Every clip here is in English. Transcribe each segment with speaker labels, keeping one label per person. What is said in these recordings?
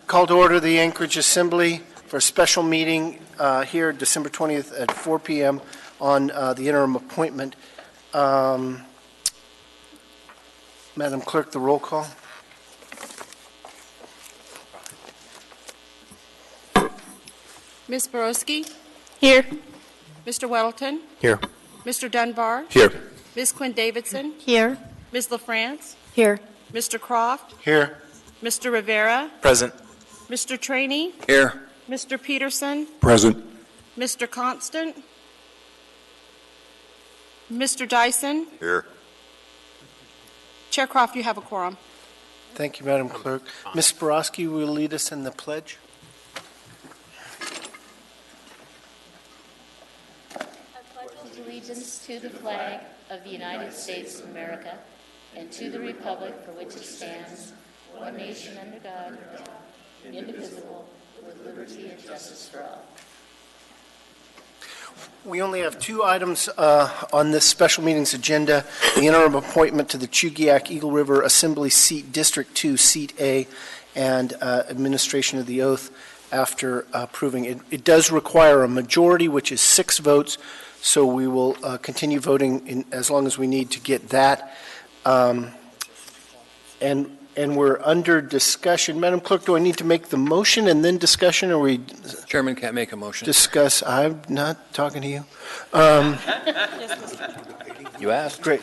Speaker 1: Call to order the Anchorage Assembly for a special meeting here December 20th at 4 p.m. on the interim appointment. Madam Clerk, the roll call.
Speaker 2: Ms. Borowski?
Speaker 3: Here.
Speaker 2: Mr. Weddleton?
Speaker 4: Here.
Speaker 2: Mr. Dunbar?
Speaker 4: Here.
Speaker 2: Ms. Quinn Davidson?
Speaker 3: Here.
Speaker 2: Ms. LaFrance?
Speaker 3: Here.
Speaker 2: Mr. Croft?
Speaker 1: Here.
Speaker 2: Mr. Rivera?
Speaker 4: Present.
Speaker 2: Mr. Trainee?
Speaker 4: Here.
Speaker 2: Mr. Peterson?
Speaker 4: Present.
Speaker 2: Mr. Constant? Mr. Dyson?
Speaker 4: Here.
Speaker 2: Chair Croft, you have a quorum.
Speaker 1: Thank you, Madam Clerk. Ms. Borowski will lead us in the pledge.
Speaker 5: Allegiance to the flag of the United States of America and to the republic for which it stands, one nation under God, indivisible, with liberty and justice for all.
Speaker 1: We only have two items on this special meeting's agenda: the interim appointment to the Chugiak Eagle River Assembly Seat District 2, Seat A, and administration of the oath after approving it. It does require a majority, which is 6 votes. So we will continue voting as long as we need to get that. And we're under discussion. Madam Clerk, do I need to make the motion and then discussion, or we
Speaker 4: Chairman can't make a motion.
Speaker 1: discuss? I'm not talking to you.
Speaker 4: You asked.
Speaker 1: Great.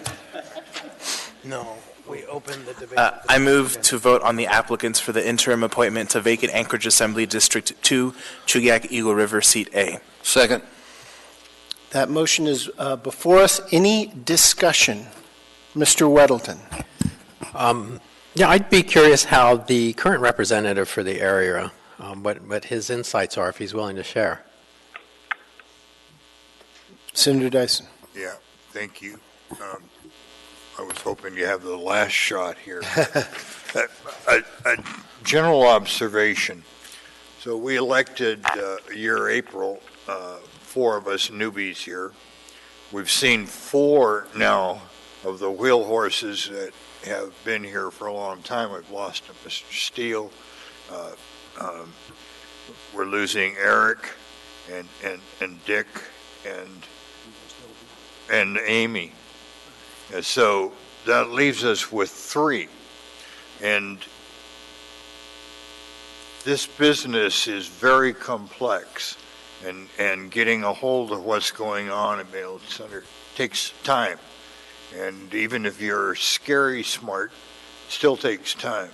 Speaker 6: No, we opened the debate.
Speaker 7: I move to vote on the applicants for the interim appointment to vacant Anchorage Assembly District 2, Chugiak Eagle River, Seat A.
Speaker 4: Second.
Speaker 1: That motion is before us. Any discussion? Mr. Weddleton.
Speaker 8: Yeah, I'd be curious how the current representative for the area, what his insights are, if he's willing to share.
Speaker 1: Senator Dyson.
Speaker 9: Yeah, thank you. I was hoping you have the last shot here. A general observation. So we elected a year April, 4 of us newbies here. We've seen 4 now of the wheel horses that have been here for a long time. We've lost Mr. Steele. We're losing Eric and Dick and Amy. And so that leaves us with 3. And this business is very complex. And getting a hold of what's going on in Mail Center takes time. And even if you're scary smart, it still takes time.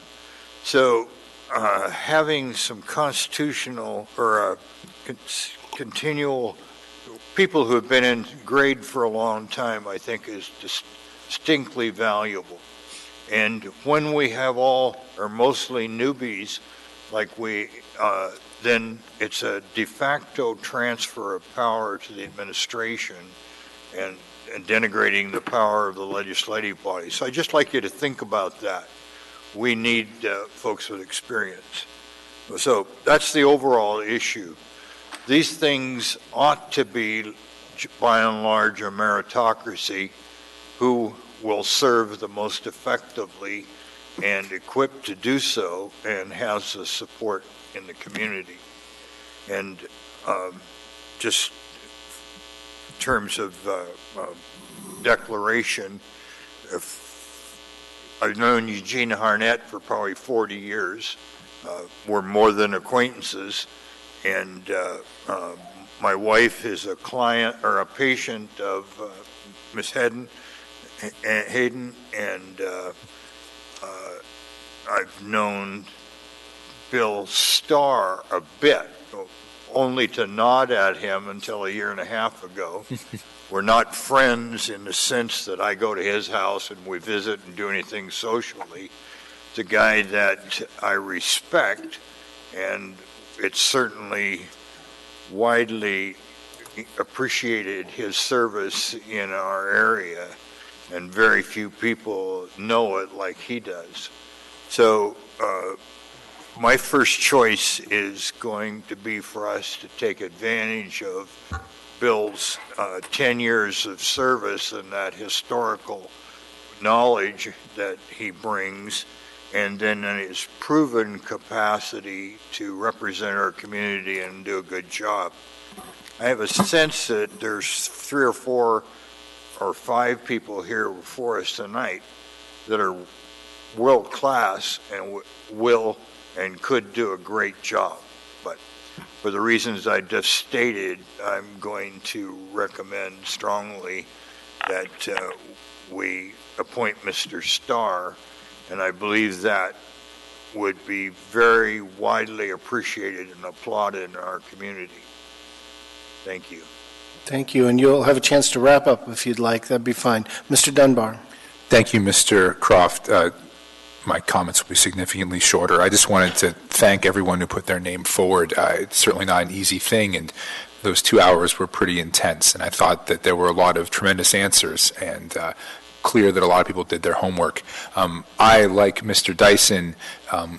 Speaker 9: So having some constitutional or continual people who have been in grade for a long time, I think, is distinctly valuable. And when we have all or mostly newbies, like we then it's a de facto transfer of power to the administration and denigrating the power of the legislative body. So I'd just like you to think about that. We need folks with experience. So that's the overall issue. These things ought to be, by and large, a meritocracy. Who will serve the most effectively and equipped to do so and has the support in the community. And just in terms of declaration, I've known Eugene Harnett for probably 40 years. We're more than acquaintances. And my wife is a client or a patient of Ms. Hayden, and I've known Bill Starr a bit, only to nod at him until a year and a half ago. We're not friends in the sense that I go to his house and we visit and do anything socially. It's a guy that I respect, and it's certainly widely appreciated his service in our area, and very few people know it like he does. So my first choice is going to be for us to take advantage of Bill's 10 years of service and that historical knowledge that he brings, and then in his proven capacity to represent our community and do a good job. I have a sense that there's 3 or 4 or 5 people here before us tonight that are world-class and will and could do a great job. But for the reasons I just stated, I'm going to recommend strongly that we appoint Mr. Starr, and I believe that would be very widely appreciated and applauded in our community. Thank you.
Speaker 1: Thank you, and you'll have a chance to wrap up if you'd like. That'd be fine. Mr. Dunbar.
Speaker 3: Thank you, Mr. Croft. My comments will be significantly shorter. I just wanted to thank everyone who put their name forward. It's certainly not an easy thing, and those 2 hours were pretty intense, and I thought that there were a lot of tremendous answers and clear that a lot of people did their homework. I, like Mr. Dyson,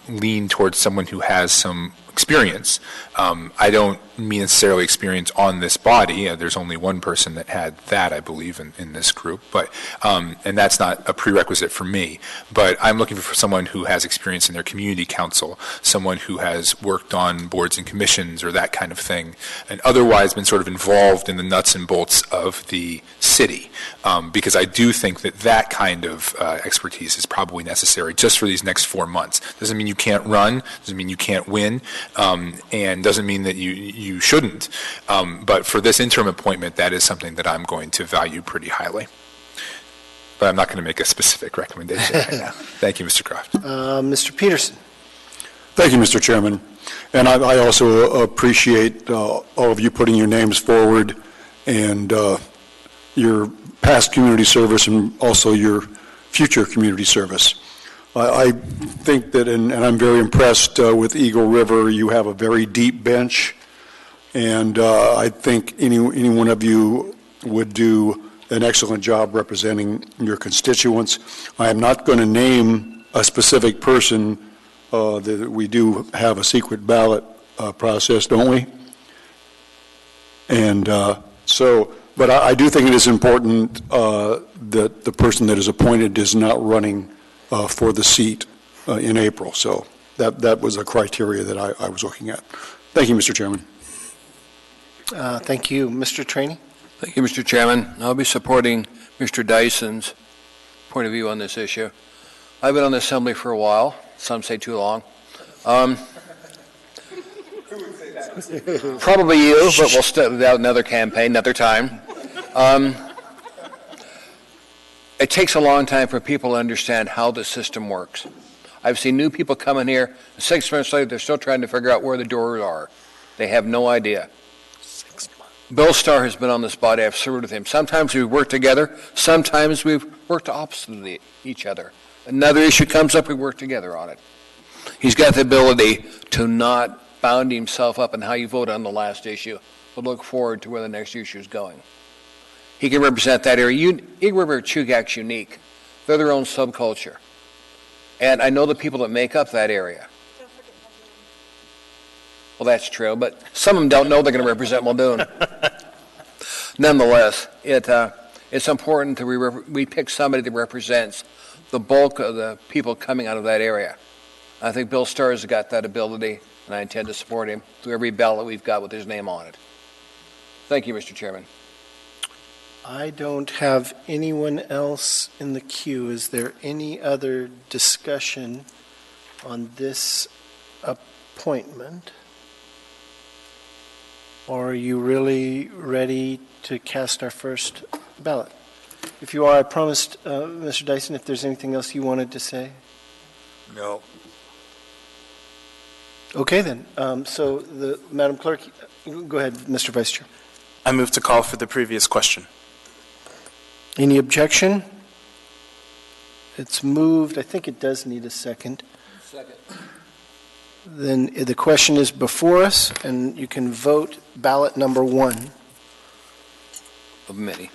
Speaker 3: lean towards someone who has some experience. I don't mean necessarily experience on this body. There's only one person that had that, I believe, in this group, but and that's not a prerequisite for me. But I'm looking for someone who has experience in their community council, someone who has worked on boards and commissions or that kind of thing, and otherwise been sort of involved in the nuts and bolts of the city, because I do think that that kind of expertise is probably necessary just for these next 4 months. Doesn't mean you can't run, doesn't mean you can't win, and doesn't mean that you shouldn't. But for this interim appointment, that is something that I'm going to value pretty highly. But I'm not going to make a specific recommendation right now. Thank you, Mr. Croft.
Speaker 1: Mr. Peterson.
Speaker 10: Thank you, Mr. Chairman. And I also appreciate all of you putting your names forward and your past community service and also your future community service. I think that, and I'm very impressed with Eagle River, you have a very deep bench, and I think any one of you would do an excellent job representing your constituents. I am not going to name a specific person. That we do have a secret ballot process, don't we? And but I do think it is important that the person that is appointed is not running for the seat in April. So that was a criteria that I was looking at. Thank you, Mr. Chairman.
Speaker 1: Thank you. Mr. Trainee?
Speaker 4: Thank you, Mr. Chairman. I'll be supporting Mr. Dyson's point of view on this issue. I've been on the Assembly for a while. Some say too long. Probably you, but we'll start without another campaign, another time. It takes a long time for people to understand how the system works. I've seen new people come in here, 6 months later, they're still trying to figure out where the doors are. They have no idea. Bill Starr has been on this body. I've served with him. Sometimes we've worked together. Sometimes we've worked opposite each other. Another issue comes up, we work together on it. He's got the ability to not bound himself up in how you vote on the last issue, but look forward to where the next issue is going. He can represent that area. Eagle River Chugach's unique. They're their own subculture. And I know the people that make up that area. Well, that's true, but some of them don't know they're going to represent Muldoon. Nonetheless, it's important that we pick somebody that represents the bulk of the people coming out of that area. I think Bill Starr has got that ability, and I intend to support him through every ballot we've got with his name on it. Thank you, Mr. Chairman.
Speaker 1: I don't have anyone else in the queue. Is there any other discussion on this appointment? Or are you really ready to cast our first ballot? If you are, I promised, Mr. Dyson, if there's anything else you wanted to say.
Speaker 9: No.
Speaker 1: Okay, then. So, Madam Clerk, go ahead, Mr. Vice Chair.
Speaker 7: I move to call for the previous question.
Speaker 1: Any objection? It's moved. I think it does need a second.
Speaker 4: Second.
Speaker 1: Then the question is before us, and you can vote ballot number 1.
Speaker 4: Of many.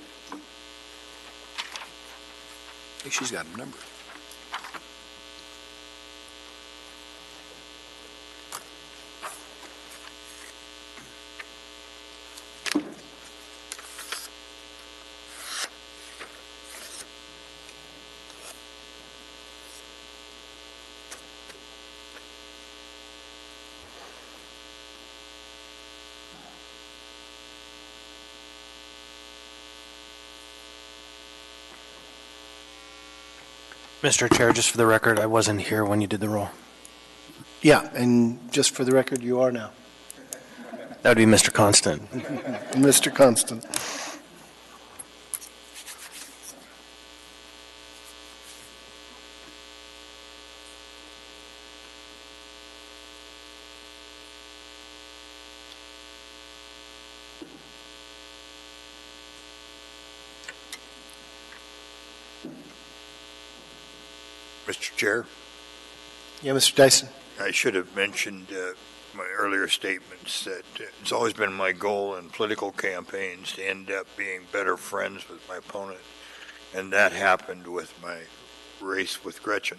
Speaker 4: I think she's got a number.
Speaker 6: Mr. Chair, just for the record, I wasn't here when you did the roll.
Speaker 1: Yeah, and just for the record, you are now.
Speaker 6: That would be Mr. Constant.
Speaker 1: Mr. Constant.
Speaker 9: Mr. Chair,
Speaker 1: Yeah, Mr. Dyson.
Speaker 9: I should have mentioned my earlier statements that it's always been my goal in political campaigns to end up being better friends with my opponent, and that happened with my race with Gretchen.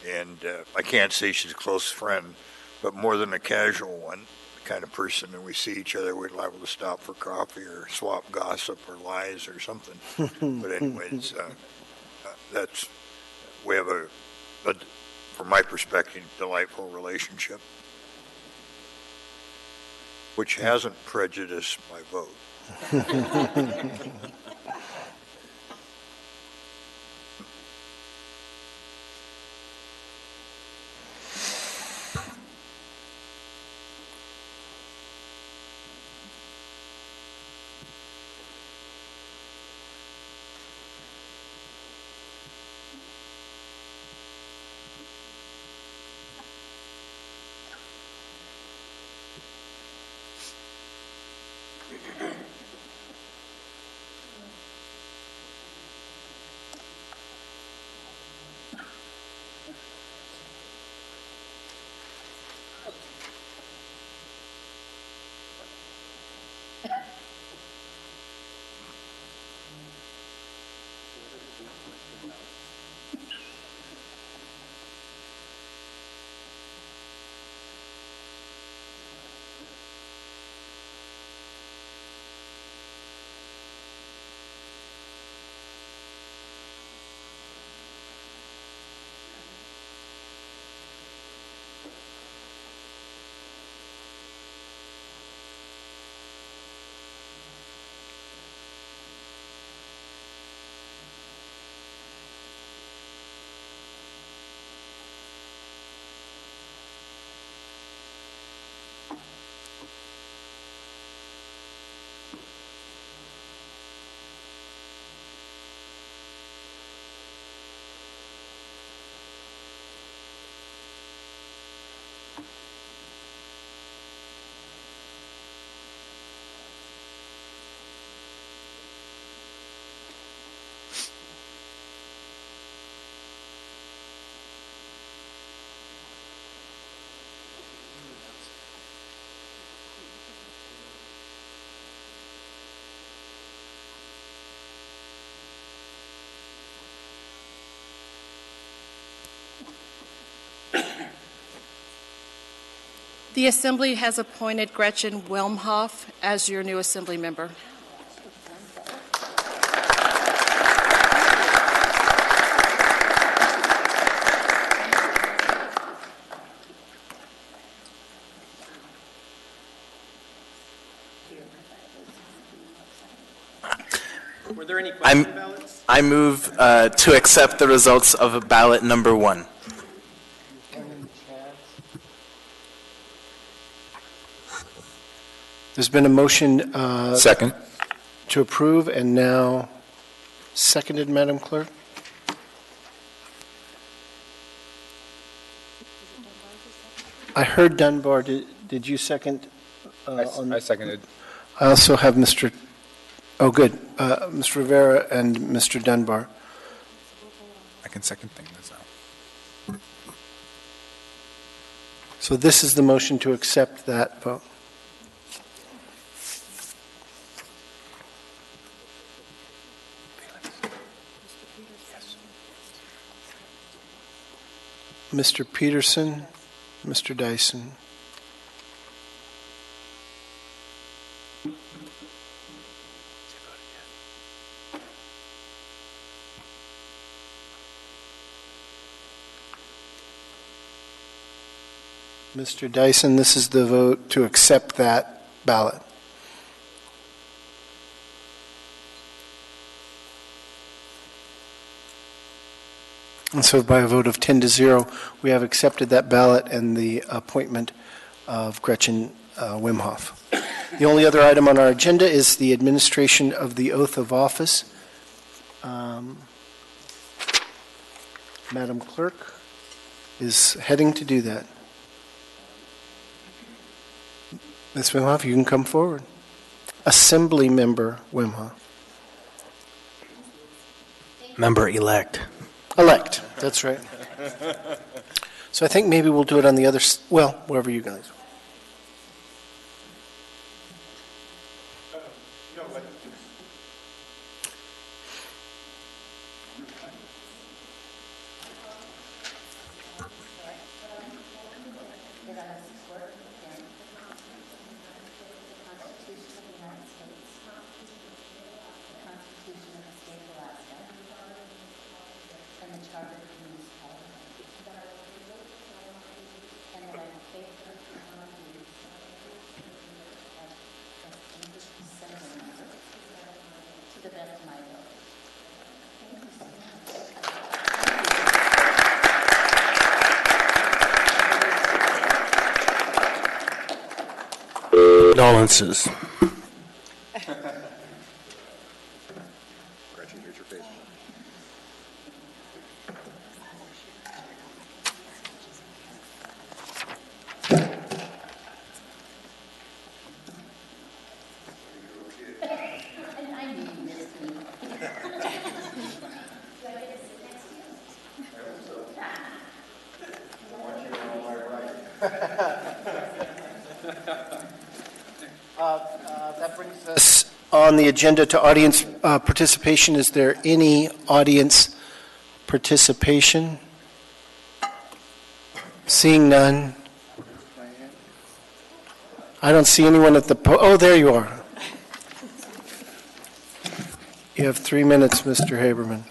Speaker 9: And I can't say she's a close friend, but more than a casual one, the kind of person that we see each other, we're liable to stop for coffee or swap gossip or lies or something. But anyways, we have a, from my perspective, delightful relationship, which hasn't prejudiced my vote.
Speaker 2: The Assembly has appointed Gretchen Wilmhoff as your new Assembly member.
Speaker 6: Were there any question ballots?
Speaker 7: I move to accept the results of ballot number 1.
Speaker 1: There's been a motion
Speaker 3: Second.
Speaker 1: to approve, and now seconded, Madam Clerk? I heard Dunbar. Did you second?
Speaker 3: I seconded.
Speaker 1: I also have Mr. Oh, good. Mr. Rivera and Mr. Dunbar.
Speaker 3: I can second things now.
Speaker 1: So this is the motion to accept that vote. Mr. Peterson, Mr. Dyson. Mr. Dyson, this is the vote to accept that ballot. And so by a vote of 10-0, we have accepted that ballot and the appointment of Gretchen Wimhoff. The only other item on our agenda is the administration of the oath of office. Madam Clerk is heading to do that. Ms. Wimhoff, you can come forward. Assembly Member Wimhoff.
Speaker 6: Member-elect.
Speaker 1: Elect, that's right. So I think maybe we'll do it on the other, well, wherever you guys.
Speaker 6: Condolences.
Speaker 1: That brings us on the agenda to audience participation. Is there any audience participation? Seeing none. I don't see anyone at the oh, there you are. You have 3 minutes, Mr. Haberman.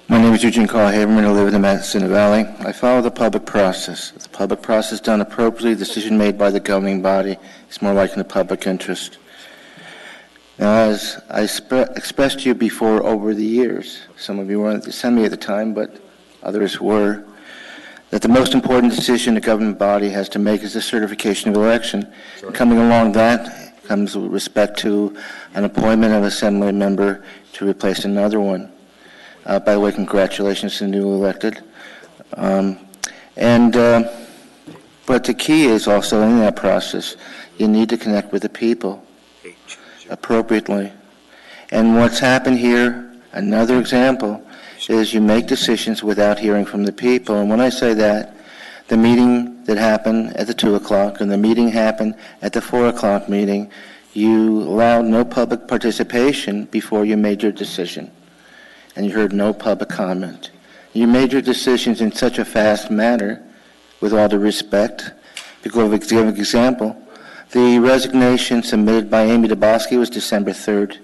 Speaker 11: My name is Eugene Carl Haberman. I live in the Madison Valley. I follow the public process. If the public process done appropriately, the decision made by the governing body is more likely in the public interest. Now, as I expressed to you before over the years, some of you weren't at the assembly at the time, but others were, that the most important decision the governing body has to make is the certification of election. Sure. Coming along that comes with respect to an appointment of an assembly member to replace another one. By the way, congratulations to the new elected. But the key is also in that process, you need to connect with the people appropriately. And what's happened here, another example, is you make decisions without hearing from the people. And when I say that, the meeting that happened at the 2 o'clock and the meeting happened at the 4 o'clock meeting, you allowed no public participation before you made your decision. And you heard no public comment. You made your decisions in such a fast manner, with all due respect. To give an example, the resignation submitted by Amy Dabowski was December 3rd.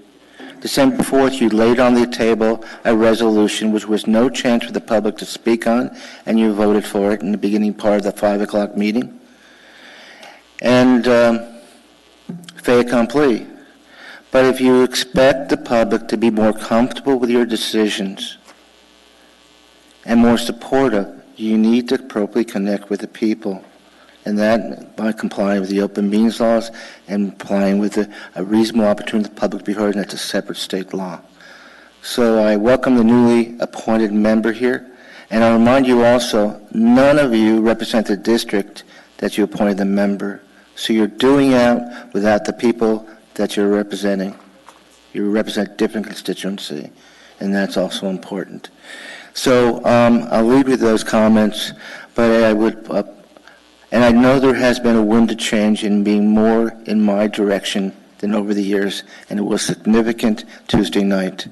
Speaker 11: December 4th, you laid on the table a resolution which was no chance for the public to speak on, and you voted for it in the beginning part of the 5 o'clock meeting. And fait accompli. But if you expect the public to be more comfortable with your decisions and more supportive, you need to appropriately connect with the people. And that by complying with the open meetings laws and complying with a reasonable opportunity for the public to be heard, and that's a separate state law. So I welcome the newly appointed member here. And I remind you also, none of you represent the district that you appointed the member. So you're doing out without the people that you're representing. You represent a different constituency, and that's also important. So I'll leave with those comments, but I would, and I know there has been a wind of change in being more in my direction than over the years, and it was significant Tuesday night,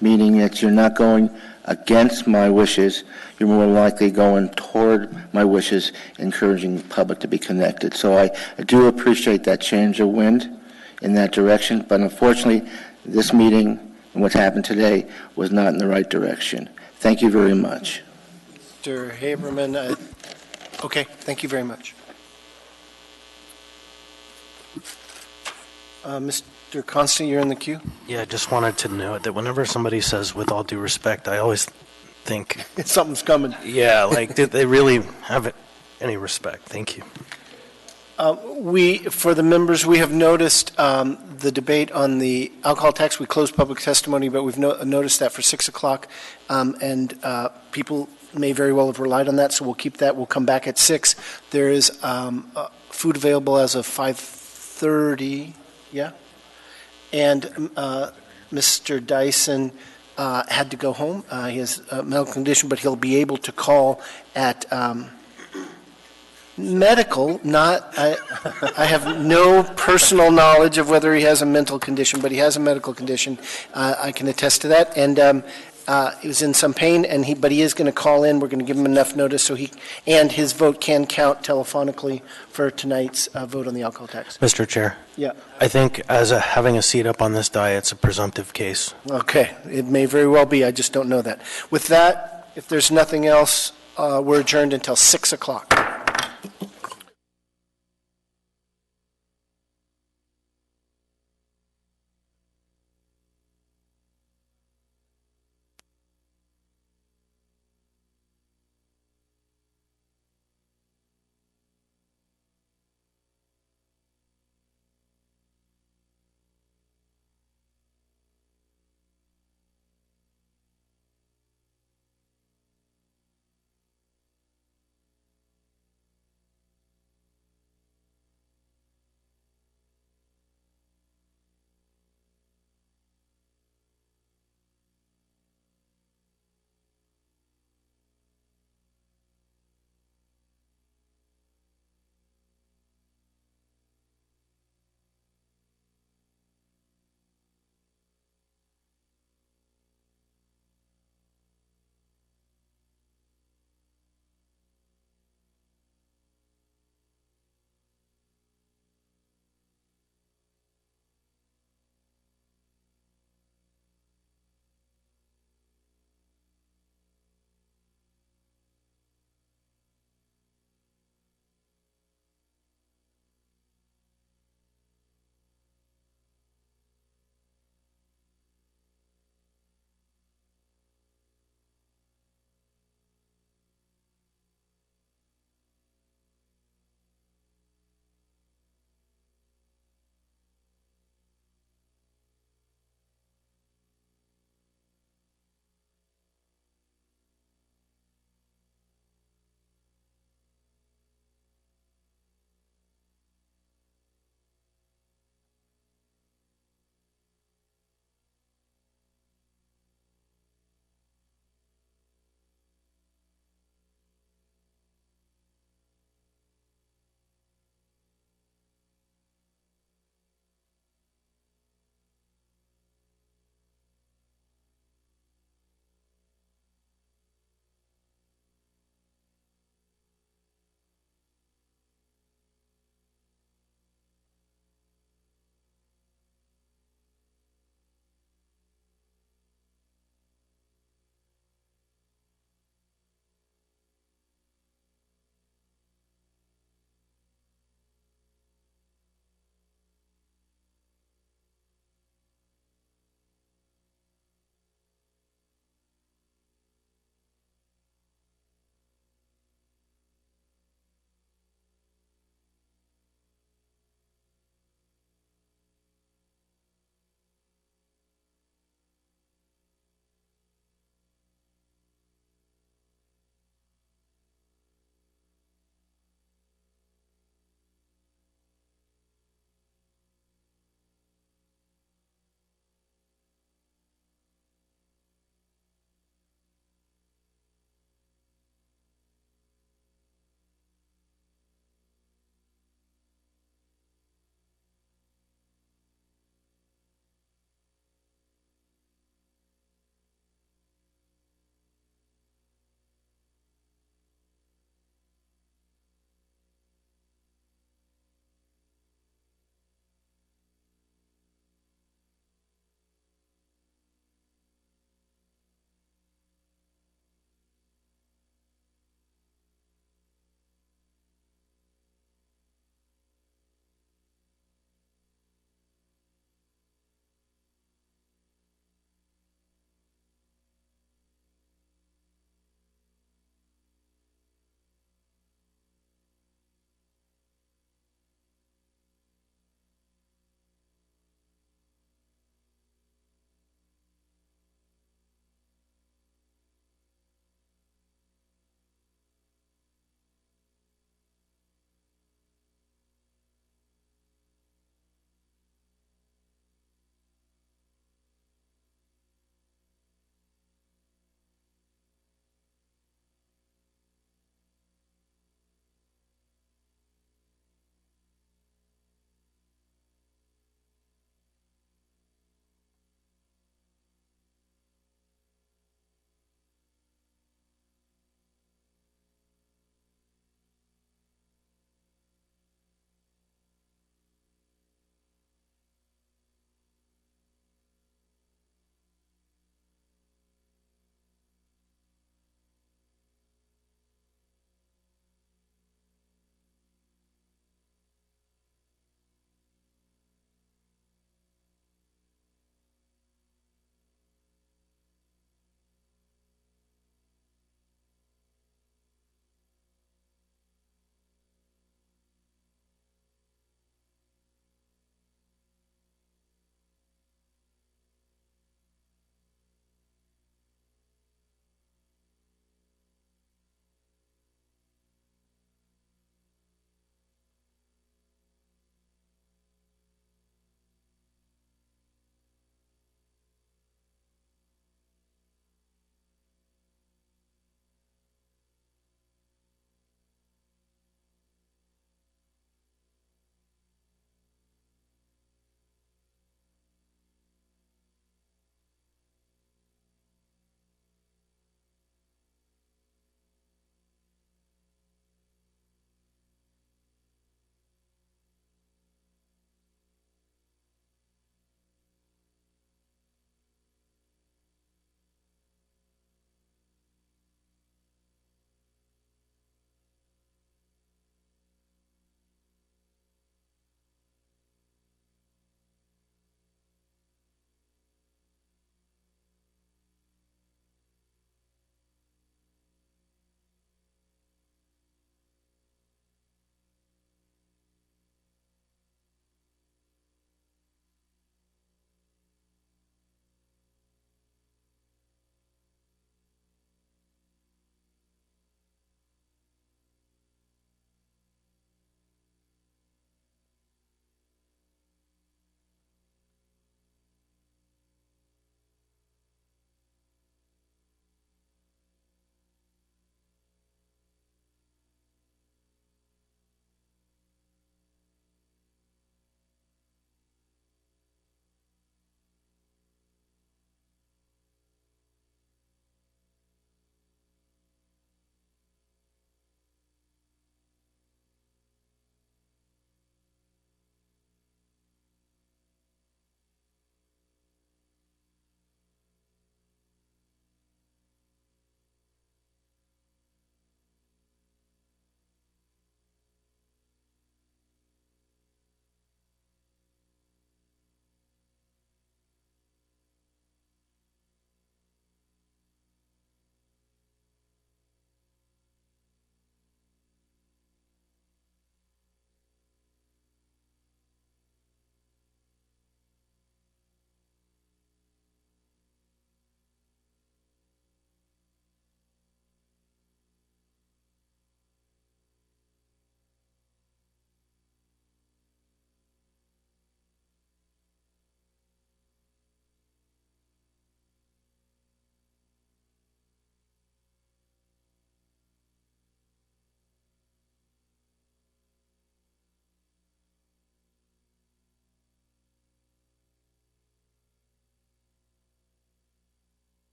Speaker 11: meaning that you're not going against my wishes, you're more likely going toward my wishes, encouraging the public to be connected. So I do appreciate that change of wind in that direction, but unfortunately, this meeting and what happened today was not in the right direction. Thank you very much.
Speaker 1: Mr. Haberman, okay, thank you very much. Mr. Constant, you're in the queue?
Speaker 6: Yeah, I just wanted to note that whenever somebody says "with all due respect," I always think,
Speaker 1: Something's coming.
Speaker 6: yeah, like, did they really have any respect? Thank you.
Speaker 1: For the members, we have noticed the debate on the alcohol tax. We closed public testimony, but we've noticed that for 6 o'clock, and people may very well have relied on that, so we'll keep that. We'll come back at 6. There is food available as of 5:30, yeah? And Mr. Dyson had to go home. He has a medical condition, but he'll be able to call at medical, not, I have no personal knowledge of whether he has a mental condition, but he has a medical condition. I can attest to that. And he was in some pain, but he is going to call in. We're going to give him enough notice so and his vote can count telephonically for tonight's vote on the alcohol tax.
Speaker 6: Mr. Chair,
Speaker 1: Yeah.
Speaker 6: I think having a seat up on this diet, it's a presumptive case.
Speaker 1: Okay. It may very well be. I just don't know that. With that, if there's nothing else, we're adjourned until 6 o'clock.